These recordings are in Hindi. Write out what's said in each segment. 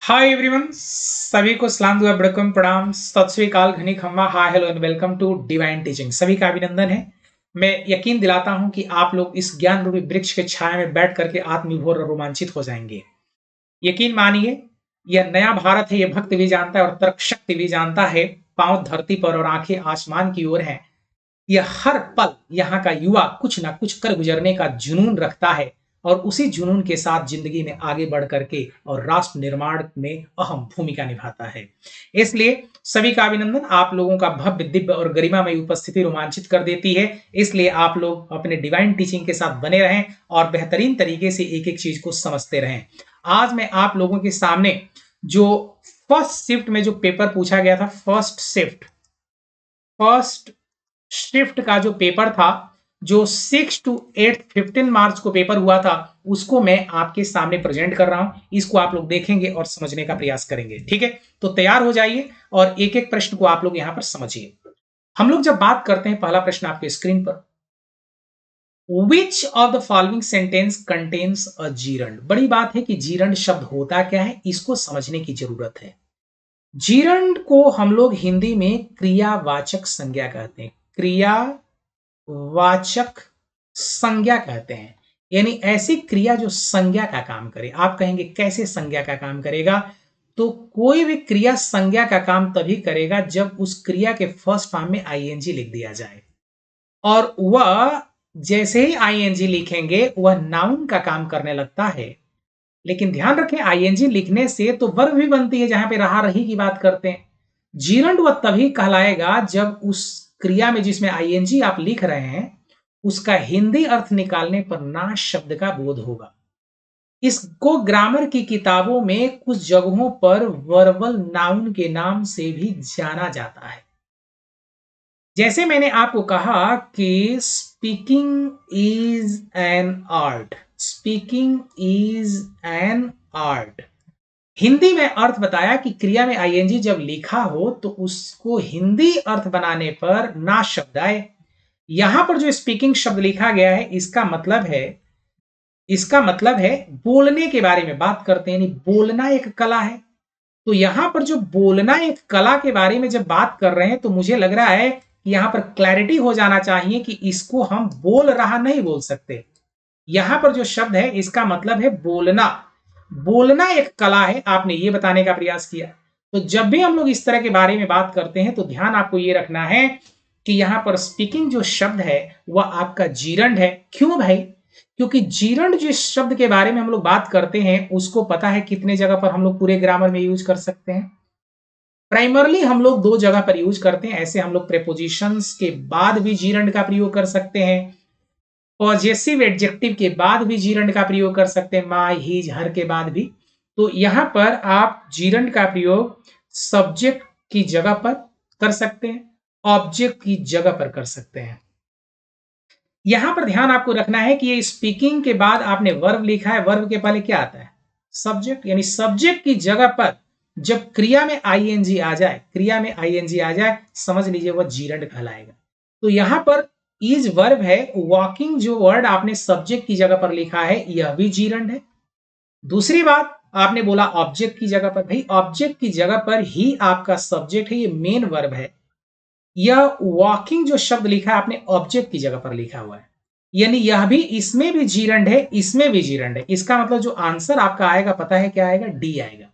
हाय एवरीवन, सभी को सलाम दुआ बड़कम प्रणाम सत श्री अकाल घनी खम्मा hi hello and welcome to divine teaching. सभी का अभिनंदन है। मैं यकीन दिलाता हूं कि आप लोग इस ज्ञान रूपी वृक्ष के छाया में बैठ करके आत्मविभोर और रोमांचित हो जाएंगे। यकीन मानिए, यह नया भारत है, यह भक्त भी जानता है और तर्क शक्ति भी जानता है। पांव धरती पर और आंखें आसमान की ओर हैं। यह हर पल यहाँ का युवा कुछ ना कुछ कर गुजरने का जुनून रखता है और उसी जुनून के साथ जिंदगी में आगे बढ़ करके और राष्ट्र निर्माण में अहम भूमिका निभाता है। इसलिए सभी का अभिनंदन। आप लोगों का भव्य दिव्य और गरिमामयी उपस्थिति रोमांचित कर देती है। इसलिए आप लोग अपने डिवाइन टीचिंग के साथ बने रहें और बेहतरीन तरीके से एक एक चीज को समझते रहें। आज मैं आप लोगों के सामने जो फर्स्ट शिफ्ट में जो पेपर पूछा गया था, फर्स्ट शिफ्ट का जो पेपर था, जो 6 to 8 15 मार्च को पेपर हुआ था, उसको मैं आपके सामने प्रेजेंट कर रहा हूं। इसको आप लोग देखेंगे और समझने का प्रयास करेंगे। ठीक है, तो तैयार हो जाइए और एक एक प्रश्न को आप लोग यहां पर समझिए। हम लोग जब बात करते हैं, पहला प्रश्न आपके स्क्रीन पर, which of the following sentence contains a gerund. बड़ी बात है कि जीरंड शब्द होता क्या है, इसको समझने की जरूरत है। जीरंड को हम लोग हिंदी में क्रियावाचक संज्ञा कहते हैं। क्रियावाचक संज्ञा कहते हैं, यानी ऐसी क्रिया जो संज्ञा का काम करे। आप कहेंगे कैसे संज्ञा का काम करेगा? तो कोई भी क्रिया संज्ञा का काम तभी करेगा जब उस क्रिया के फर्स्ट फॉर्म में आईएनजी लिख दिया जाए, और वह जैसे ही आईएनजी लिखेंगे वह नाउन का काम करने लगता है। लेकिन ध्यान रखें, आईएनजी लिखने से तो वर्ब भी बनती है, जहां पे रहा रही की बात करते हैं। जीरंड वह तभी कहलाएगा जब उस क्रिया में जिसमें आईएनजी आप लिख रहे हैं, उसका हिंदी अर्थ निकालने पर ना शब्द का बोध होगा। इसको ग्रामर की किताबों में कुछ जगहों पर वर्बल नाउन के नाम से भी जाना जाता है। जैसे मैंने आपको कहा कि speaking is an art, speaking is an art. Hindi में अर्थ बताया कि क्रिया में आईएनजी जब लिखा हो तो उसको हिंदी अर्थ बनाने पर ना शब्द आए। यहां पर जो स्पीकिंग शब्द लिखा गया है, इसका मतलब है बोलने के बारे में बात करते हैं, यानी बोलना एक कला है। तो यहां पर जो बोलना एक कला के बारे में जब बात कर रहे हैं, तो मुझे लग रहा है कि यहां पर क्लैरिटी हो जाना चाहिए कि इसको हम बोल रहा नहीं बोल सकते। यहां पर जो शब्द है, इसका मतलब है बोलना। बोलना एक कला है, आपने ये बताने का प्रयास किया। तो जब भी हम लोग इस तरह के बारे में बात करते हैं, तो ध्यान आपको ये रखना है कि यहां पर स्पीकिंग जो शब्द है वह आपका जीरंड है। क्यों भाई? क्योंकि जीरंड जिस शब्द के बारे में हम लोग बात करते हैं, उसको पता है कितने जगह पर हम लोग पूरे ग्रामर में यूज कर सकते हैं। प्राइमरली हम लोग दो जगह पर यूज करते हैं। ऐसे हम लोग प्रेपोजिशंस के बाद भी जीरंड का प्रयोग कर सकते हैं, पॉजेसिव एडजेक्टिव के बाद भी जीरंड का प्रयोग कर सकते हैं, माई हीज हर के बाद भी। तो यहां पर आप जीरंड का प्रयोग सब्जेक्ट की जगह पर कर सकते हैं, ऑब्जेक्ट की जगह पर कर सकते हैं। यहां पर ध्यान आपको रखना है कि ये स्पीकिंग के बाद आपने वर्ब लिखा है, वर्ब के पहले क्या आता है? सब्जेक्ट। यानी सब्जेक्ट की जगह पर जब क्रिया में आईएनजी आ जाए, क्रिया में आईएनजी आ जाए, समझ लीजिए वह जीरंड कहलाएगा। तो यहां पर इज वर्ब है, वॉकिंग जो वर्ड आपने सब्जेक्ट की जगह पर लिखा है, यह भी जीरंड है। दूसरी बात, आपने बोला ऑब्जेक्ट की जगह पर। भाई ऑब्जेक्ट की जगह पर ही आपका सब्जेक्ट है, ये मेन वर्ब है। यह वॉकिंग जो शब्द लिखा है आपने ऑब्जेक्ट की जगह पर लिखा हुआ है, यानी यह भी, इसमें भी जीरंड है, इसमें भी जीरंड है। इसका मतलब जो आंसर आपका आएगा, पता है क्या आएगा? डी आएगा।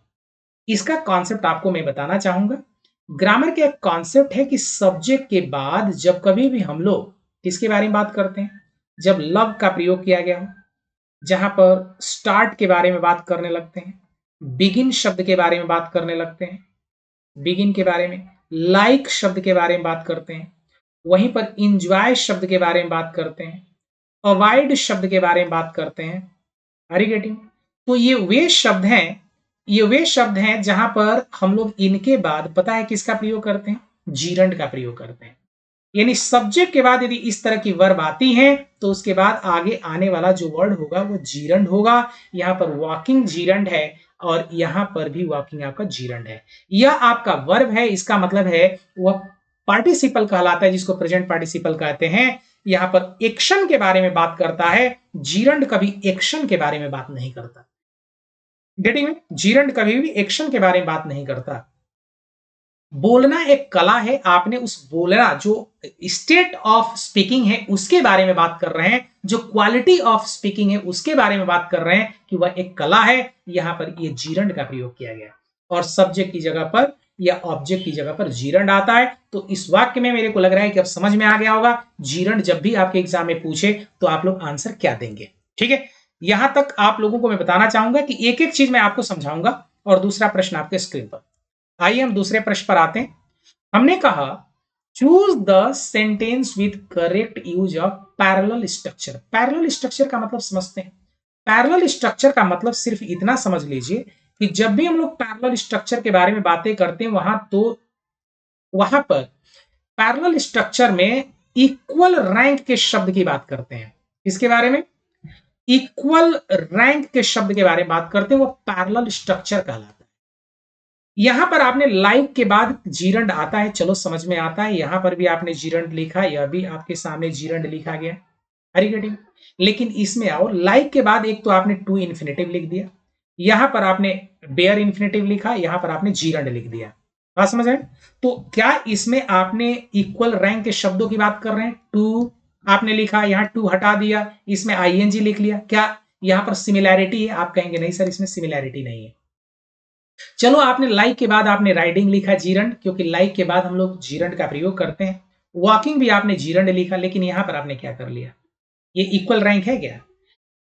इसका कॉन्सेप्ट आपको मैं बताना चाहूंगा। ग्रामर के एक कॉन्सेप्ट है कि सब्जेक्ट के बाद जब कभी भी हम लोग किसके बारे में बात करते हैं, जब लव का प्रयोग किया गया हो, जहां पर स्टार्ट के बारे में बात करने लगते हैं, बिगिन शब्द के बारे में बात करने लगते हैं, बिगिन के बारे में, लाइक शब्द के बारे में बात करते हैं, वहीं पर इंजॉय शब्द के बारे में बात करते हैं, अवॉइड शब्द के बारे में बात करते हैं। Are you getting? तो ये वे शब्द हैं जहां पर हम लोग इनके बाद पता है किसका प्रयोग करते हैं? जीरंड का प्रयोग करते हैं। यानी सब्जेक्ट के बाद यदि इस तरह की वर्ब आती है, तो उसके बाद आगे आने वाला जो वर्ड होगा वो जीरंड होगा। यहां पर वॉकिंग जीरंड है और यहां पर भी वॉकिंग आपका जीरंड है। यह आपका वर्ब है, इसका मतलब है वह पार्टिसिपल कहलाता है, जिसको प्रेजेंट पार्टिसिपल कहते हैं। यहां पर एक्शन के बारे में बात करता है, जीरंड कभी एक्शन के बारे में बात नहीं करता। गेटिंग में? जीरंड कभी भी एक्शन के बारे में बात नहीं करता। बोलना एक कला है, आपने उस बोलना जो स्टेट ऑफ स्पीकिंग है उसके बारे में बात कर रहे हैं, जो क्वालिटी ऑफ स्पीकिंग है उसके बारे में बात कर रहे हैं कि वह एक कला है। यहां पर ये जीरंड का प्रयोग किया गया और सब्जेक्ट की जगह पर या ऑब्जेक्ट की जगह पर जीरंड आता है। तो इस वाक्य में मेरे को लग रहा है कि अब समझ में आ गया होगा जीरंड जब भी आपके एग्जाम में पूछे तो आप लोग आंसर क्या देंगे। ठीक है, यहां तक आप लोगों को मैं बताना चाहूंगा कि एक एक चीज मैं आपको समझाऊंगा और दूसरा प्रश्न आपके स्क्रीन पर। आइए हम दूसरे प्रश्न पर आते हैं। हमने कहा choose the sentence with correct use of parallel structure. Parallel structure का मतलब समझते हैं। पैरेलल स्ट्रक्चर का मतलब सिर्फ इतना समझ लीजिए कि जब भी हम लोग पैरेलल स्ट्रक्चर के बारे में बातें करते हैं वहां पर पैरेलल स्ट्रक्चर में इक्वल रैंक के शब्द की बात करते हैं। इसके बारे में इक्वल रैंक के शब्द के बारे में बात करते हैं, वो पैरेलल स्ट्रक्चर कहलाता है। यहां पर आपने लाइक के बाद जीरंड आता है, चलो समझ में आता है। यहां पर भी आपने जीरंड लिखा, यह भी आपके सामने जीरंड लिखा गया। हरी गेटिंग? लेकिन इसमें आओ, लाइक के बाद एक तो आपने टू इन्फिनेटिव लिख दिया, यहां पर आपने बेयर इन्फिनेटिव लिखा, यहां पर आपने जीरंड लिख दिया। बात समझ आए? तो क्या इसमें आपने इक्वल रैंक के शब्दों की बात कर रहे हैं? टू आपने लिखा, यहां टू हटा दिया, इसमें आईएनजी लिख लिया, क्या यहां पर सिमिलैरिटी है? आप कहेंगे नहीं सर, इसमें सिमिलैरिटी नहीं है। चलो, आपने लाइक के बाद आपने राइडिंग लिखा जीरंड, क्योंकि लाइक के बाद हम लोग जीरंड का प्रयोग करते हैं। वॉकिंग भी आपने जीरंड लिखा, लेकिन यहां पर आपने क्या कर लिया? ये इक्वल रैंक है क्या?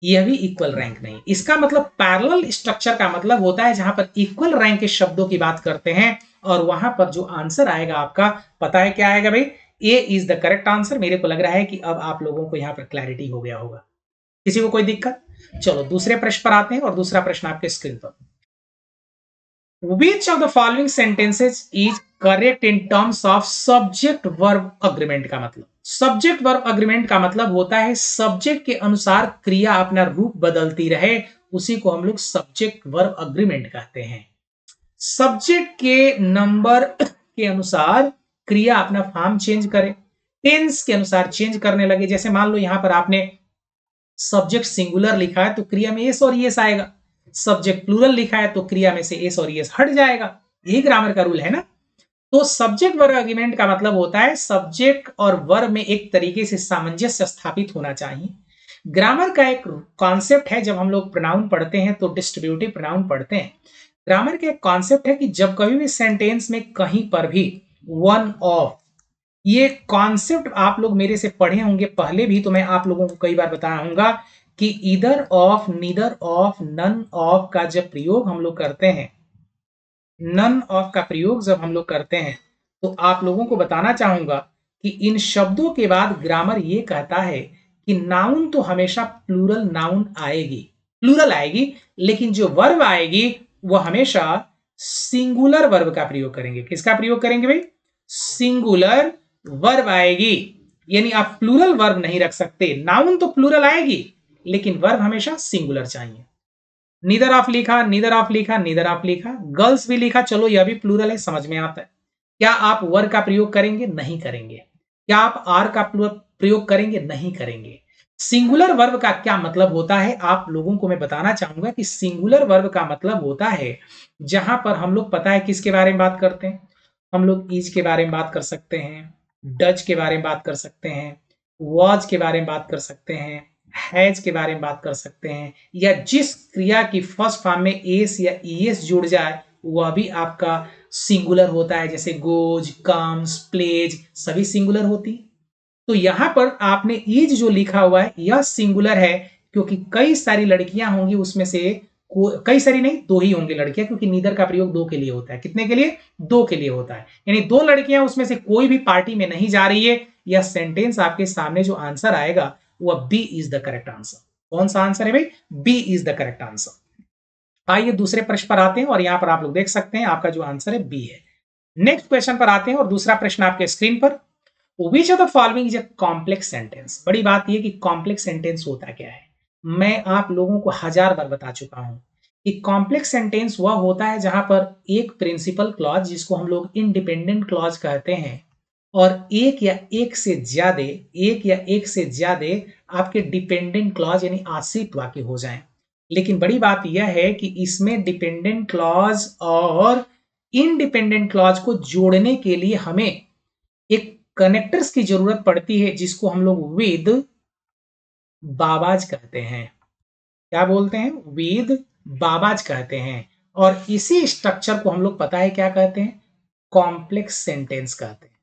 यह भी इक्वल रैंक नहीं। इसका मतलब पैरेलल स्ट्रक्चर का मतलब होता है जहां पर इक्वल रैंक के शब्दों की बात करते हैं और वहां पर जो आंसर आएगा आपका, पता है क्या आएगा भाई? A is the correct answer. मेरे को लग रहा है कि अब आप लोगों को यहां पर क्लैरिटी हो गया होगा। किसी को कोई दिक्कत? चलो दूसरे प्रश्न पर आते हैं और दूसरा प्रश्न आपके स्क्रीन पर। Which of the following sentences is correct in terms of subject verb agreement? का मतलब सब्जेक्ट वर्ब अग्रीमेंट का मतलब होता है सब्जेक्ट के अनुसार क्रिया अपना रूप बदलती रहे, उसी को हम लोग सब्जेक्ट वर्ब अग्रीमेंट कहते हैं। सब्जेक्ट के नंबर के अनुसार क्रिया अपना फॉर्म चेंज करे, टेंस के अनुसार चेंज करने लगे। जैसे मान लो यहां पर आपने सब्जेक्ट सिंगुलर लिखा है तो क्रिया में एस और एस आएगा, सब्जेक्ट प्लूरल लिखा है तो क्रिया में से एस और एस हट जाएगा। यही ग्रामर का रूल है ना। तो सब्जेक्ट वर्ब एग्रीमेंट का मतलब होता है सब्जेक्ट और वर्ब में एक तरीके से सामंजस्य स्थापित होना चाहिए। ग्रामर का एक कॉन्सेप्ट है, जब हम लोग प्रोनाउन पढ़ते हैं तो डिस्ट्रीब्यूटिव प्रोनाउन पढ़ते हैं। ग्रामर का एक कॉन्सेप्ट है कि जब कभी भी सेंटेंस में कहीं पर भी वन ऑफ, ये कॉन्सेप्ट आप लोग मेरे से पढ़े होंगे पहले भी, तो मैं आप लोगों को कई बार बताया होगा कि either of, neither of, none of का जब प्रयोग हम लोग करते हैं, नन ऑफ का प्रयोग जब हम लोग करते हैं, तो आप लोगों को बताना चाहूंगा कि इन शब्दों के बाद ग्रामर ये कहता है कि नाउन तो हमेशा प्लूरल नाउन आएगी, प्लूरल आएगी, लेकिन जो वर्ब आएगी वो हमेशा सिंगुलर वर्ब का प्रयोग करेंगे। किसका प्रयोग करेंगे भाई? सिंगुलर वर्ब आएगी। यानी आप प्लूरल वर्ब नहीं रख सकते। नाउन तो प्लूरल आएगी लेकिन वर्ब हमेशा सिंगुलर चाहिए। नीदर ऑफ लिखा, नीदर ऑफ लिखा, नीदर ऑफ लिखा, गर्ल्स भी लिखा, चलो यह भी प्लूरल है, समझ में आता है। क्या आप वर का प्रयोग करेंगे? नहीं करेंगे। क्या आप आर का प्रयोग करेंगे? नहीं करेंगे। सिंगुलर वर्ब का क्या मतलब होता है आप लोगों को मैं बताना चाहूंगा कि सिंगुलर वर्ब का मतलब होता है जहां पर हम लोग, पता है किसके बारे में बात करते हैं? हम लोग ईज के बारे में बात कर सकते हैं, डच के बारे में बात कर सकते हैं, वॉज के बारे में बात कर सकते हैं, हैज के बारे में बात कर सकते हैं, या जिस क्रिया की फर्स्ट फॉर्म में एस या ईएस जुड़ जाए वह भी आपका सिंगुलर होता है। जैसे गोज, कम्स, प्लेज, सभी सिंगुलर होती। तो यहां पर आपने ईज जो लिखा हुआ है यह सिंगुलर है, क्योंकि कई सारी लड़कियां होंगी, उसमें से कई सारी नहीं, दो ही होंगी लड़कियां, क्योंकि नीदर का प्रयोग दो के लिए होता है। कितने के लिए? दो के लिए होता है। यानी दो लड़कियां, उसमें से कोई भी पार्टी में नहीं जा रही है। यह सेंटेंस आपके सामने जो आंसर आएगा वह B is the correct answer. कौन सा आंसर है भाई? B is the correct answer. आइए दूसरे प्रश्न पर आते हैं और यहां पर आप लोग देख सकते हैं आपका जो आंसर है बी है। नेक्स्ट क्वेश्चन पर आते हैं और दूसरा प्रश्न आपके स्क्रीन पर। Which of the following is a complex sentence? बड़ी बात यह कि कॉम्प्लेक्स सेंटेंस होता क्या है, मैं आप लोगों को 1000 बार बता चुका हूं कि कॉम्प्लेक्स सेंटेंस वह होता है जहां पर एक प्रिंसिपल क्लॉज, जिसको हम लोग इंडिपेंडेंट क्लॉज कहते हैं, और एक या एक से ज्यादा आपके डिपेंडेंट क्लॉज यानी आश्रित वाक्य हो जाएं। लेकिन बड़ी बात यह है कि इसमें डिपेंडेंट क्लॉज और इंडिपेंडेंट क्लॉज को जोड़ने के लिए हमें एक कनेक्टर्स की जरूरत पड़ती है, जिसको हम लोग विद बाबाज कहते हैं। क्या बोलते हैं? विद बाबाज कहते हैं। और इसी स्ट्रक्चर को हम लोग पता है क्या कहते हैं? कॉम्प्लेक्स सेंटेंस कहते हैं।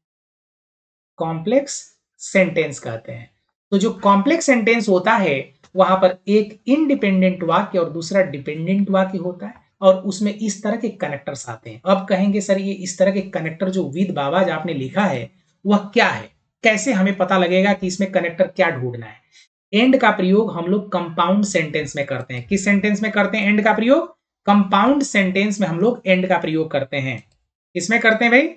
कॉम्प्लेक्स सेंटेंस कहते हैं। तो जो कॉम्प्लेक्स सेंटेंस होता है वहां पर एक इंडिपेंडेंट वाक्य और दूसरा डिपेंडेंट वाक्य होता है, और उसमें इस तरह के कनेक्टर्स आते हैं। अब कहेंगे सर ये इस तरह के कनेक्टर जो विद बाबाज आपने लिखा है वह क्या है, कैसे हमें पता लगेगा कि इसमें कनेक्टर क्या ढूंढना है? एंड का प्रयोग हम लोग कंपाउंड सेंटेंस में करते हैं। किस सेंटेंस में करते हैं एंड का प्रयोग? कंपाउंड सेंटेंस में हम लोग एंड का प्रयोग करते हैं। किसमें करते हैं भाई?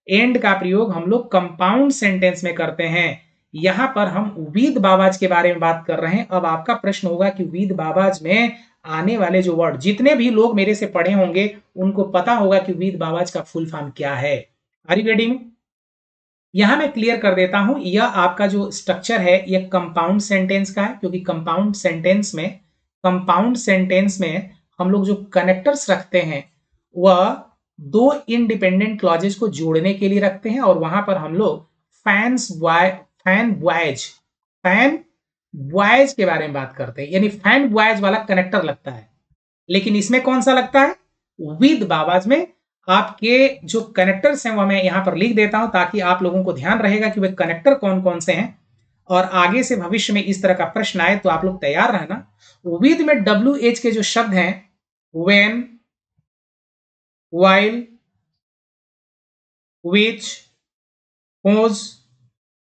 एंड का प्रयोग हम लोग कंपाउंड सेंटेंस में करते हैं। यहां पर हम विद बाबाज के बारे में बात कर रहे हैं। अब आपका प्रश्न होगा कि विद बाबाज में आने वाले जो वर्ड, जितने भी लोग मेरे से पढ़े होंगे उनको पता होगा कि विद बाबाज का फुल फॉर्म क्या है। Are you ready? यहां मैं क्लियर कर देता हूं, यह आपका जो स्ट्रक्चर है यह कंपाउंड सेंटेंस का है, क्योंकि कंपाउंड सेंटेंस में हम लोग जो कनेक्टर्स रखते हैं वह दो इंडिपेंडेंट क्लॉजेस को जोड़ने के लिए रखते हैं, और वहां पर हम लोग फैन बॉयज के बारे में बात करते हैं, यानी फैन बॉयज वाला कनेक्टर लगता है। लेकिन इसमें कौन सा लगता है? विद बाबाज में आपके जो कनेक्टर्स हैं वह मैं यहां पर लिख देता हूं, ताकि आप लोगों को ध्यान रहेगा कि वे कनेक्टर कौन कौन से हैं, और आगे से भविष्य में इस तरह का प्रश्न आए तो आप लोग तैयार रहना। विद में WH के जो शब्द हैं, when, while, which, whose,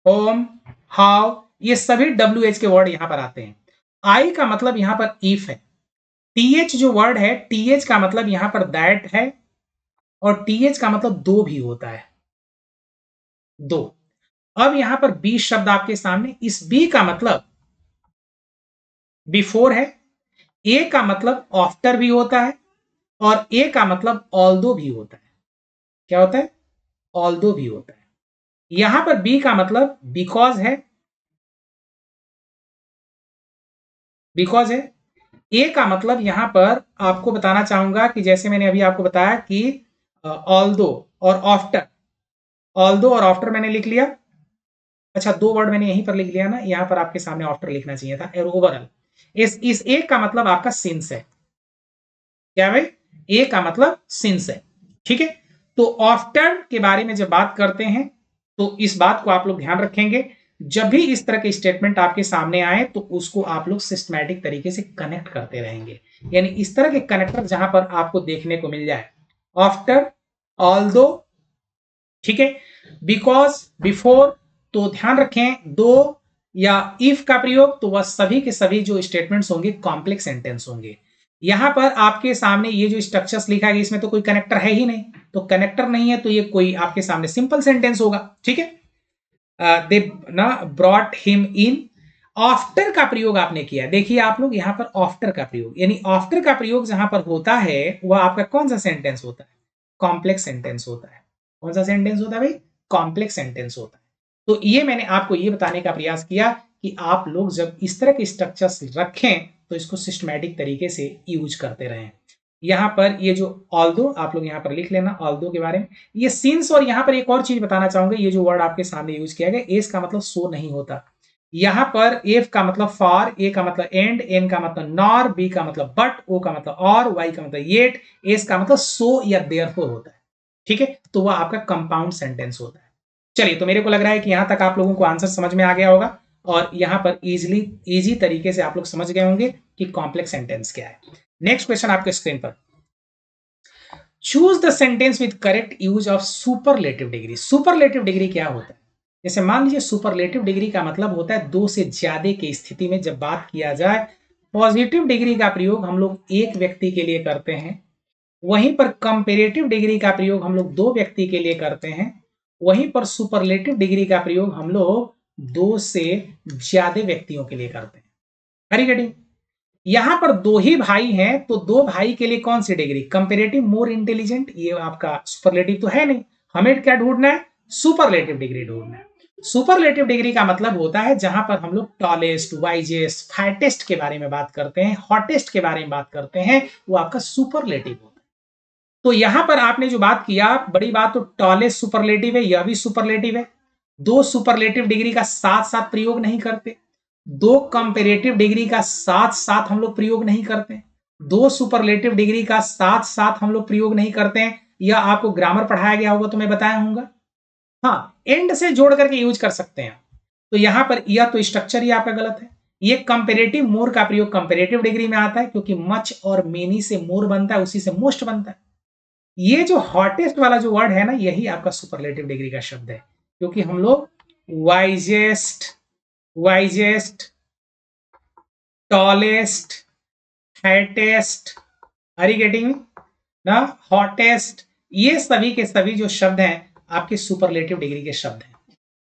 whom, how, ये सभी WH के वर्ड यहां पर आते हैं। I का मतलब यहां पर if है। TH जो वर्ड है, TH का मतलब यहां पर दैट है, और TH का मतलब दो भी होता है, दो। अब यहां पर बी शब्द आपके सामने, इस बी का मतलब बिफोर है, ए का मतलब आफ्टर भी होता है, और ए का मतलब ऑल्दो भी होता है। क्या होता है? ऑल्दो भी होता है। यहां पर बी का मतलब बिकॉज है, बिकॉज है। ए का मतलब यहां पर आपको बताना चाहूंगा कि जैसे मैंने अभी आपको बताया कि ऑल्दो और आफ्टर, ऑल्दो और आफ्टर मैंने लिख लिया। अच्छा, दो वर्ड मैंने यहीं पर लिख लिया ना, यहां पर आपके सामने आफ्टर लिखना चाहिए था। ओवरऑल इस एक का मतलब आपका सिंस है। क्या भाई? ए का मतलब सिंस है। ठीक है, तो आफ्टर के बारे में जब बात करते हैं तो इस बात को आप लोग ध्यान रखेंगे, जब भी इस तरह के स्टेटमेंट आपके सामने आए तो उसको आप लोग सिस्टमैटिक तरीके से कनेक्ट करते रहेंगे। यानी इस तरह के कनेक्टर जहां पर आपको देखने को मिल जाए, आफ्टर, ऑल्दो, ठीक है, बिकॉज, बिफोर, तो ध्यान रखें दो या इफ का प्रयोग तो वह सभी के सभी जो स्टेटमेंट्स होंगे कॉम्प्लेक्स सेंटेंस होंगे। यहां पर आपके सामने ये जो स्ट्रक्चर्स लिखा है इसमें तो कोई कनेक्टर है ही नहीं, तो कनेक्टर नहीं है तो ये कोई आपके सामने सिंपल सेंटेंस होगा। ठीक है, दे ना ब्रॉट हिम इन, आफ्टर का प्रयोग आपने किया। देखिए आप लोग यहां पर आफ्टर का प्रयोग, यानी आफ्टर का प्रयोग जहां पर होता है वह आपका कौन सा सेंटेंस होता है? कॉम्प्लेक्स सेंटेंस होता है। कौन सा सेंटेंस होता है भाई? कॉम्प्लेक्स सेंटेंस होता है। तो ये मैंने आपको ये बताने का प्रयास किया कि आप लोग जब इस तरह के स्ट्रक्चर्स रखें तो इसको सिस्टमैटिक तरीके से यूज करते रहें। यहां पर ये जो ऑल्दो आप लोग यहां पर लिख लेना, ऑल्दो के बारे में। ये सिंस, और यहां पर एक और चीज बताना चाहूंगा, ये जो वर्ड आपके सामने यूज किया गया, एस का मतलब सो नहीं होता। यहां पर एफ का मतलब फॉर, ए का मतलब एंड, एन का मतलब नॉर, बी का मतलब बट, ओ का मतलब और, वाई का मतलब येट, एस का मतलब सो या देयरफॉर होता है। ठीक है, तो वह आपका कंपाउंड सेंटेंस होता है। चलिए, तो मेरे को लग रहा है कि यहां तक आप लोगों को आंसर समझ में आ गया होगा, और यहां पर इजी तरीके से आप लोग समझ गए होंगे कि कॉम्प्लेक्स सेंटेंस क्या है। नेक्स्ट क्वेश्चन आपके स्क्रीन पर, choose the sentence with correct use of superlative degree. Superlative degree क्या होता है? जैसे मान लीजिए सुपरलेटिव डिग्री का मतलब होता है दो से ज्यादा की स्थिति में जब बात किया जाए। पॉजिटिव डिग्री का प्रयोग हम लोग एक व्यक्ति के लिए करते हैं, वहीं पर कंपेरेटिव डिग्री का प्रयोग हम लोग दो व्यक्ति के लिए करते हैं, वहीं पर सुपरलेटिव डिग्री का प्रयोग हम लोग दो से ज्यादा व्यक्तियों के लिए करते हैं। हरी गेटिंग? यहां पर दो ही भाई हैं तो दो भाई के लिए कौन सी डिग्री? कंपेरेटिव मोर इंटेलिजेंट, ये आपका सुपरलेटिव तो है नहीं। हमें क्या ढूंढना है? सुपरलेटिव डिग्री ढूंढना है। सुपरलेटिव डिग्री का मतलब होता है जहां पर हम लोग टॉलेस्ट, वाइजेस्ट, फैटेस्ट के बारे में बात करते हैं, हॉटेस्ट के बारे में बात करते हैं, वो आपका सुपरलेटिव होता है। तो यहां पर आपने जो बात किया, बड़ी बात, तो टॉलेस्ट सुपरलेटिव है, यह भी सुपरलेटिव है। दो सुपरलेटिव डिग्री का साथ साथ प्रयोग नहीं करते, दो कंपेरेटिव डिग्री का साथ साथ हम लोग प्रयोग नहीं करते, दो सुपरलेटिव डिग्री का साथ साथ हम लोग प्रयोग नहीं करते हैं। यह आपको ग्रामर पढ़ाया गया होगा तो मैं बताया हूंगा। हाँ, एंड से जोड़ करके यूज कर सकते हैं। तो यहां पर यह तो स्ट्रक्चर ही आपका गलत है। ये कंपेरेटिव मोर का प्रयोग कंपेरेटिव डिग्री में आता है, क्योंकि मच और मेनी से मोर बनता है, उसी से मोस्ट बनता है। ये जो हॉटेस्ट वाला जो वर्ड है ना, यही आपका सुपरलेटिव डिग्री का शब्द है, क्योंकि हम लोग wisest, wisest, tallest, highest, are you getting ना, हॉटेस्ट, ये सभी के सभी जो शब्द हैं आपके सुपरलेटिव डिग्री के शब्द हैं।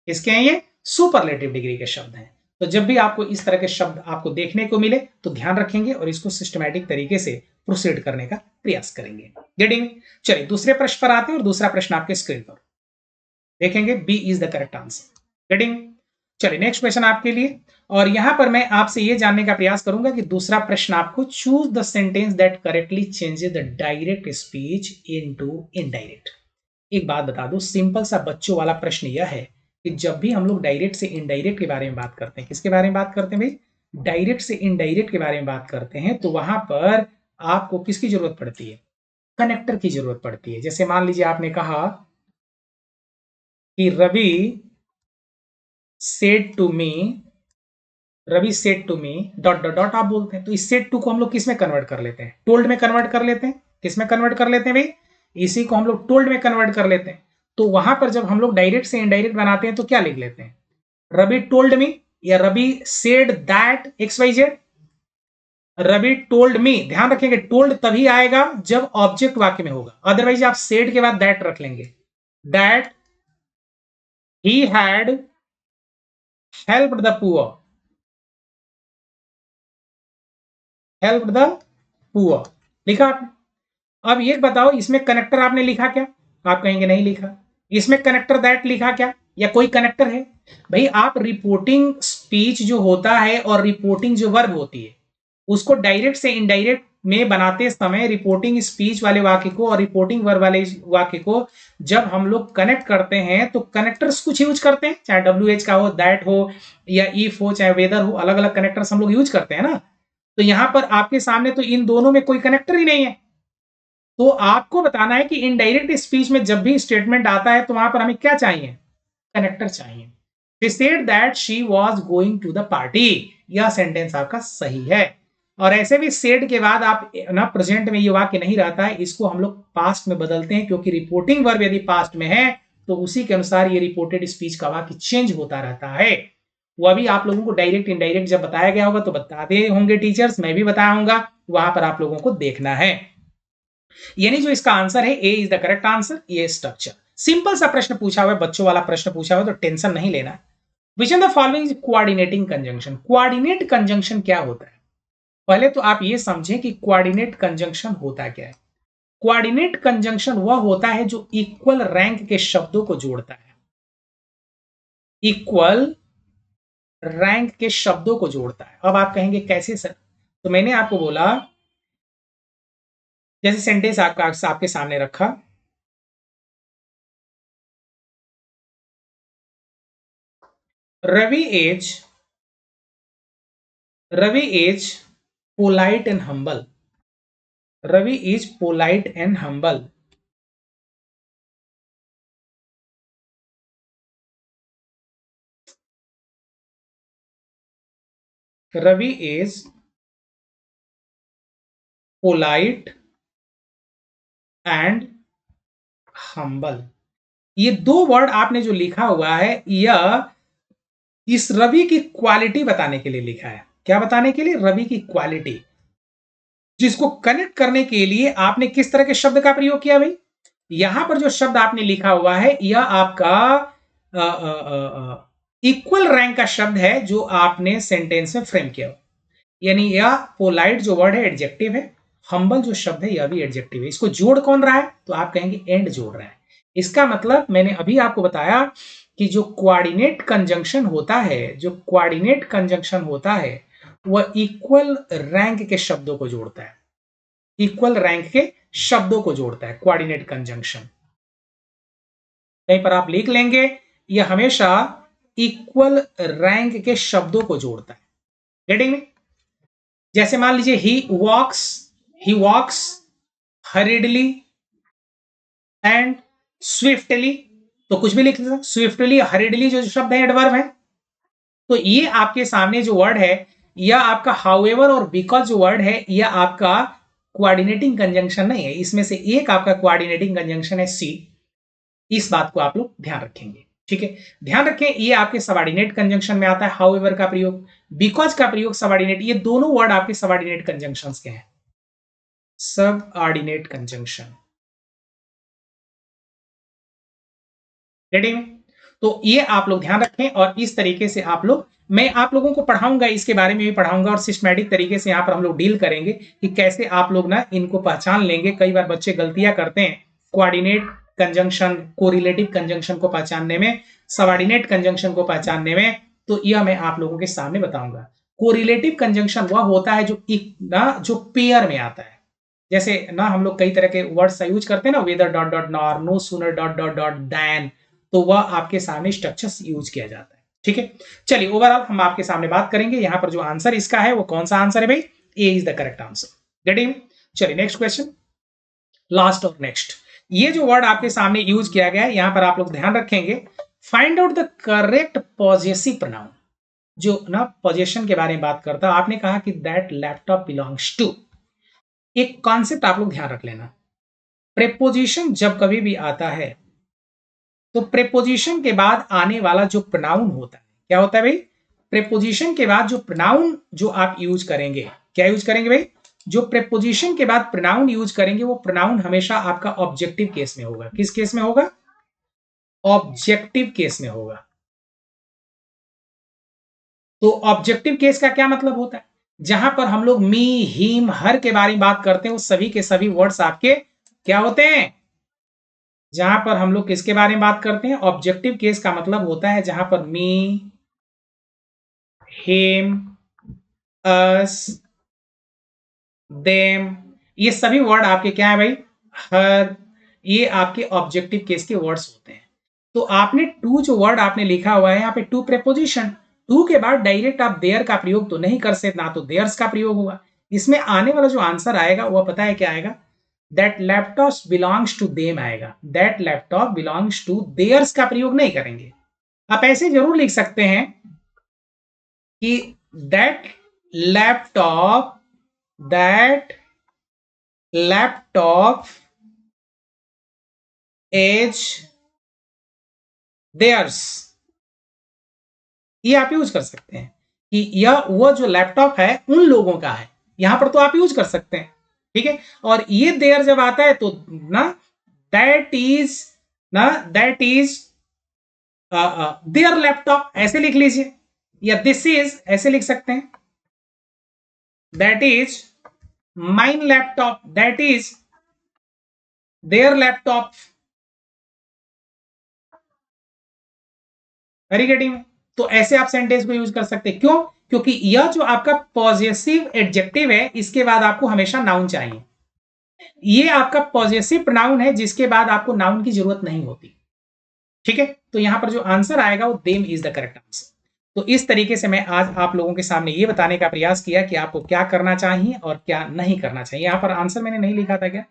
किसके हैं ये? सुपरलेटिव डिग्री के शब्द हैं। तो जब भी आपको इस तरह के शब्द आपको देखने को मिले तो ध्यान रखेंगे और इसको सिस्टमैटिक तरीके से प्रोसीड करने का प्रयास करेंगे। गेटिंग? चलिए दूसरे प्रश्न पर आते हैं और दूसरा प्रश्न आपके स्क्रीन पर देखेंगे। B is the correct answer. Getting? चलिए नेक्स्ट क्वेश्चन आपके लिए, और यहां पर मैं आपसे यह जानने का प्रयास करूंगा कि दूसरा प्रश्न आपको, choose the sentence that correctly changes the direct speech into indirect. एक बात बता दो, सिंपल सा बच्चों वाला प्रश्न यह है कि जब भी हम लोग डायरेक्ट से इनडायरेक्ट के बारे में बात करते हैं, किसके बारे में बात करते हैं भाई? डायरेक्ट से इनडायरेक्ट के बारे में बात करते हैं, तो वहां पर आपको किसकी जरूरत पड़ती है? कनेक्टर की जरूरत पड़ती है। जैसे मान लीजिए आपने कहा कि Ravi said to me, Ravi said to me dot dot dot आप बोलते हैं, तो इस सेड टू को हम लोग किस में कन्वर्ट कर लेते हैं? टोल्ड में कन्वर्ट कर लेते हैं। किस में कन्वर्ट कर लेते हैं भाई? इसी को हम लोग टोल्ड में कन्वर्ट कर लेते हैं। तो वहां पर जब हम लोग डायरेक्ट से इनडायरेक्ट बनाते हैं तो क्या लिख लेते हैं? रवि टोल्ड मी या Ravi said that X Y Z. Ravi told me, ध्यान रखेंगे टोल्ड तभी आएगा जब ऑब्जेक्ट वाक्य में होगा, अदरवाइज आप सेड के बाद दैट रख लेंगे। That he had helped the poor, helped the poor लिखा आपने। अब ये बताओ, इसमें कनेक्टर आपने लिखा क्या? आप कहेंगे नहीं लिखा। इसमें कनेक्टर दैट लिखा क्या, या कोई कनेक्टर है? भाई आप रिपोर्टिंग स्पीच जो होता है और रिपोर्टिंग जो वर्ब होती है, उसको डायरेक्ट से इनडायरेक्ट में बनाते समय रिपोर्टिंग स्पीच वाले वाक्य को और रिपोर्टिंग वर्ब वाले वाक्य को जब हम लोग कनेक्ट करते हैं तो कनेक्टर्स कुछ यूज करते हैं, चाहे WH का हो, दैट हो, या इफ हो, चाहे वेदर हो, अलग अलग कनेक्टर्स हम लोग यूज करते हैं ना। तो यहां पर आपके सामने तो इन दोनों में कोई कनेक्टर ही नहीं है। तो आपको बताना है कि इनडायरेक्ट स्पीच में जब भी स्टेटमेंट आता है तो वहां पर हमें क्या चाहिए? कनेक्टर चाहिए। She said that she was going to the party, यह सेंटेंस आपका सही है। और ऐसे भी सेड के बाद आप ना प्रेजेंट में ये वाक्य नहीं रहता है, इसको हम लोग पास्ट में बदलते हैं, क्योंकि रिपोर्टिंग वर्ब यदि पास्ट में है तो उसी के अनुसार ये रिपोर्टेड स्पीच का वाक्य चेंज होता रहता है। वो अभी आप लोगों को डायरेक्ट इनडायरेक्ट जब बताया गया होगा तो बताते होंगे टीचर्स, मैं भी बताया होगा, वहां पर आप लोगों को देखना है। यानी जो इसका आंसर है ए इज द करेक्ट आंसर, ये स्ट्रक्चर। सिंपल सा प्रश्न पूछा हुआ है, बच्चों वाला प्रश्न पूछा हुआ है, तो टेंशन नहीं लेना। Which in the following coordinating conjunction. Coordinate conjunction क्या होता है? पहले तो आप ये समझें कि कोऑर्डिनेट कंजंक्शन होता क्या है। कोऑर्डिनेट कंजंक्शन वह होता है जो इक्वल रैंक के शब्दों को जोड़ता है, इक्वल रैंक के शब्दों को जोड़ता है। अब आप कहेंगे कैसे सर? तो मैंने आपको बोला, जैसे सेंटेंस आपके सामने रखा, Ravi is polite and humble. Ravi is polite and humble. Ravi is polite and humble. ये दो वर्ड आपने जो लिखा हुआ है, यह इस रवि की क्वालिटी बताने के लिए लिखा है। क्या बताने के लिए? रवि की क्वालिटी। जिसको कनेक्ट करने के लिए आपने किस तरह के शब्द का प्रयोग किया भाई? यहां पर जो शब्द आपने लिखा हुआ है यह आपका इक्वल रैंक का शब्द है जो आपने सेंटेंस में फ्रेम किया। यानी यह पोलाइट जो वर्ड है एडजेक्टिव है, हम्बल जो शब्द है यह भी एडजेक्टिव है। इसको जोड़ कौन रहा है? तो आप कहेंगे एंड जोड़ रहा है। इसका मतलब मैंने अभी आपको बताया कि जो कोऑर्डिनेट कंजंक्शन होता है, जो कोऑर्डिनेट कंजंक्शन होता है वह इक्वल रैंक के शब्दों को जोड़ता है, इक्वल रैंक के शब्दों को जोड़ता है कोऑर्डिनेट कंजंक्शन। कहीं पर आप लिख लेंगे, यह हमेशा इक्वल रैंक के शब्दों को जोड़ता है। Getting me? जैसे मान लीजिए ही वॉक्स हरिडली एंड स्विफ्टली, तो कुछ भी लिख सकते, स्विफ्टली हरिडली जो शब्द है एडवर्ब है। तो ये आपके सामने जो वर्ड है, या आपका हाउएवर और बिकॉज जो वर्ड है, यह आपका कोऑर्डिनेटिंग कंजंक्शन नहीं है, इसमें से एक आपका कोऑर्डिनेटिंग कंजंक्शन है सी। इस बात को आप लोग ध्यान रखेंगे, ठीक है। ध्यान रखें, ये आपके सबऑर्डिनेट कंजंक्शन में आता है, हाउएवर का प्रयोग, बिकॉज का प्रयोग सबऑर्डिनेट, ये दोनों वर्ड आपके सबऑर्डिनेट कंजंक्शंस के हैं, सबऑर्डिनेट कंजंक्शन। रेडी में? तो ये आप लोग ध्यान रखें, और इस तरीके से आप लोग, मैं आप लोगों को पढ़ाऊंगा, इसके बारे में भी पढ़ाऊंगा, और सिस्टमैटिक तरीके से यहाँ पर हम लोग डील करेंगे कि कैसे आप लोग ना इनको पहचान लेंगे। कई बार बच्चे गलतियां करते हैं कोऑर्डिनेट कंजंक्शन, कोरिलेटिव कंजंक्शन को पहचानने में, सबऑर्डिनेट कंजंक्शन को पहचानने में, तो यह मैं आप लोगों के सामने बताऊंगा। कोरिलेटिव कंजंक्शन वह होता है जो पेयर में आता है। जैसे ना हम लोग कई तरह के वर्ड्स यूज करते हैं ना, whether dot dot nor, no sooner dot dot dot than, तो वह आपके सामने स्ट्रक्चर्स यूज किया जाता है, ठीक है। चलिए ओवरऑल हम आपके सामने बात करेंगे। यहां पर जो आंसर इसका है वो कौन सा आंसर है भाई? A is the correct answer. Getting? चलिए नेक्स्ट क्वेश्चन, लास्ट और नेक्स्ट। ये जो वर्ड आपके सामने यूज किया गया है, यहां पर आप लोग ध्यान रखेंगे, find out the correct possessive pronoun. जो ना पोजेशन के बारे में बात करता है, आपने कहा कि दैट लैपटॉप बिलोंग्स टू। एक कॉन्सेप्ट आप लोग ध्यान रख लेना, प्रेपोजिशन जब कभी भी आता है तो प्रेपोजिशन के बाद आने वाला जो प्रोनाउन होता है, क्या होता है भाई? प्रेपोजिशन के बाद जो प्रोनाउन जो आप यूज करेंगे, क्या यूज करेंगे भाई? जो प्रेपोजिशन के बाद प्रोनाउन यूज करेंगे, वो प्रोनाउन हमेशा आपका ऑब्जेक्टिव केस में होगा। किस केस में होगा? ऑब्जेक्टिव केस में होगा। तो ऑब्जेक्टिव केस का क्या मतलब होता है? जहां पर हम लोग मी, हिम, हर के बारे में बात करते हैं, वो सभी के सभी वर्ड्स आपके क्या होते हैं? जहां पर हम लोग किसके बारे में बात करते हैं? ऑब्जेक्टिव केस का मतलब होता है जहां पर मी, हिम, अस, देम, ये सभी वर्ड आपके क्या है भाई? हर, ये आपके ऑब्जेक्टिव केस के वर्ड्स होते हैं। तो आपने टू जो वर्ड आपने लिखा हुआ है यहाँ पे, टू प्रेपोजिशन, टू के बाद डायरेक्ट आप देयर का प्रयोग तो नहीं कर सकते, ना तो देयर्स का प्रयोग होगा। इसमें आने वाला जो आंसर आएगा वह पता है क्या आएगा? That laptop belongs to them आएगा। That laptop belongs to theirs का प्रयोग नहीं करेंगे। आप ऐसे जरूर लिख सकते हैं कि that laptop, that laptop is theirs, ये आप यूज कर सकते हैं कि यह वो जो लैपटॉप है उन लोगों का है, यहां पर तो आप यूज कर सकते हैं, ठीक है। और ये देयर जब आता है तो ना दैट इज, ना दैट इज देयर लैपटॉप ऐसे लिख लीजिए, या दिस इज ऐसे लिख सकते हैं, that is mine laptop, that is their laptop. Very getting? तो ऐसे आप सेंटेंस को यूज कर सकते हैं। क्यों? क्योंकि यह जो आपका पॉजिटिव एडजेक्टिव है, इसके बाद आपको हमेशा नाउन चाहिए। ये आपका पॉजिटिव प्रोनाउन है जिसके बाद आपको नाउन की जरूरत नहीं होती, ठीक है। तो यहां पर जो आंसर आएगा वो them is the correct answer. तो इस तरीके से मैं आज आप लोगों के सामने ये बताने का प्रयास किया कि आपको क्या करना चाहिए और क्या नहीं करना चाहिए। यहां पर आंसर मैंने नहीं लिखा था क्या?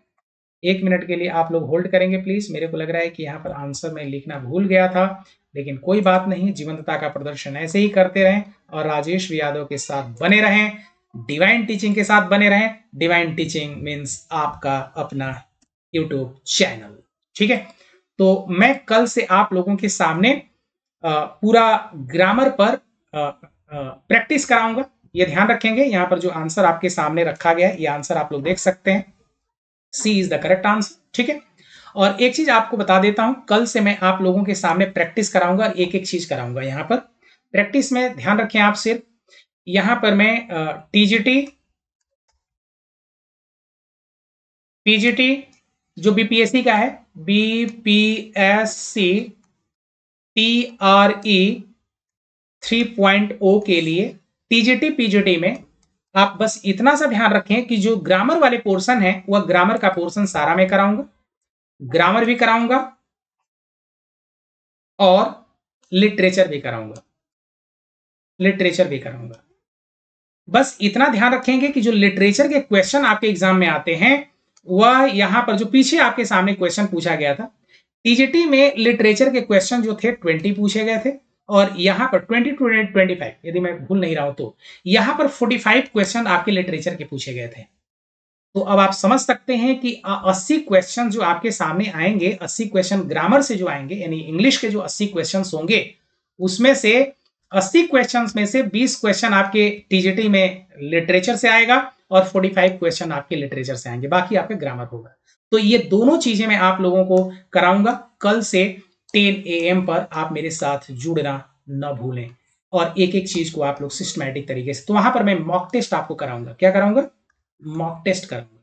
एक मिनट के लिए आप लोग होल्ड करेंगे प्लीज। मेरे को लग रहा है कि यहाँ पर आंसर मैं लिखना भूल गया था, लेकिन कोई बात नहीं, जीवंतता का प्रदर्शन ऐसे ही करते रहें और राजेश यादव के साथ बने रहें, डिवाइन टीचिंग के साथ बने रहें। डिवाइन टीचिंग मीन्स आपका अपना यूट्यूब चैनल, ठीक है। तो मैं कल से आप लोगों के सामने पूरा ग्रामर पर प्रैक्टिस कराऊंगा, ये ध्यान रखेंगे। यहाँ पर जो आंसर आपके सामने रखा गया है, ये आंसर आप लोग देख सकते हैं, सी इज द करेक्ट आंसर, ठीक है। और एक चीज आपको बता देता हूं, कल से मैं आप लोगों के सामने प्रैक्टिस कराऊंगा और एक एक चीज कराऊंगा। यहां पर प्रैक्टिस में ध्यान रखें आप सिर्फ, यहां पर मैं टीजीटी, पीजीटी जो बीपीएससी का है, बीपीएससी TRE 3.0 के लिए TGT PGT में आप बस इतना सा ध्यान रखें कि जो ग्रामर वाले पोर्शन है वह ग्रामर का पोर्शन सारा मैं कराऊंगा, ग्रामर भी कराऊंगा और लिटरेचर भी कराऊंगा, लिटरेचर भी कराऊंगा। बस इतना ध्यान रखेंगे कि जो लिटरेचर के क्वेश्चन आपके एग्जाम में आते हैं वह यहां पर जो पीछे आपके सामने क्वेश्चन पूछा गया था, टीजीटी में लिटरेचर के क्वेश्चन जो थे 20 पूछे गए थे और यहां पर 20 टू 25, यदि मैं भूल नहीं रहा हूं तो यहां पर 45 क्वेश्चन आपके लिटरेचर के पूछे गए थे। तो अब आप समझ सकते हैं कि 80 क्वेश्चन जो आपके सामने आएंगे, 80 क्वेश्चन ग्रामर से जो आएंगे, यानी इंग्लिश के जो 80 क्वेश्चन होंगे उसमें से 80 क्वेश्चन में से 20 क्वेश्चन आपके टीजीटी में लिटरेचर से आएगा और 45 क्वेश्चन आपके लिटरेचर से आएंगे, बाकी आपके ग्रामर होगा। तो ये दोनों चीजें मैं आप लोगों को कराऊंगा। कल से 10 AM पर आप मेरे साथ जुड़ना न भूलें और एक एक चीज को आप लोग सिस्टमैटिक तरीके से, तो वहां पर मैं मॉक टेस्ट आपको कराऊंगा। क्या कराऊंगा? मॉक टेस्ट कराऊंगा।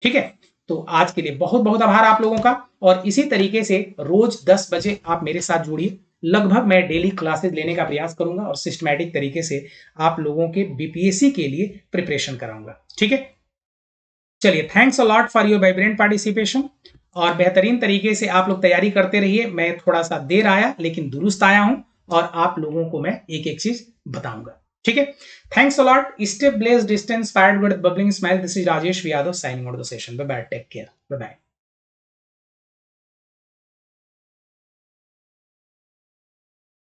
ठीक है, तो आज के लिए बहुत बहुत आभार आप लोगों का और इसी तरीके से रोज 10 बजे आप मेरे साथ जुड़िए। लगभग मैं डेली क्लासेस लेने का प्रयास करूंगा और सिस्टमैटिक तरीके से आप लोगों के बीपीएससी के लिए प्रिपरेशन कराऊंगा। ठीक है, चलिए, thanks a lot for your vibrant participation और बेहतरीन तरीके से आप लोग तैयारी करते रहिए। मैं थोड़ा सा देर आया लेकिन दुरुस्त आया हूं और आप लोगों को मैं एक एक चीज बताऊंगा। ठीक है, thanks a lot, stay blessed, stay inspired with bubbling smile. This is Rajesh Yadav signing out the session. Bye bye, take care, bye bye.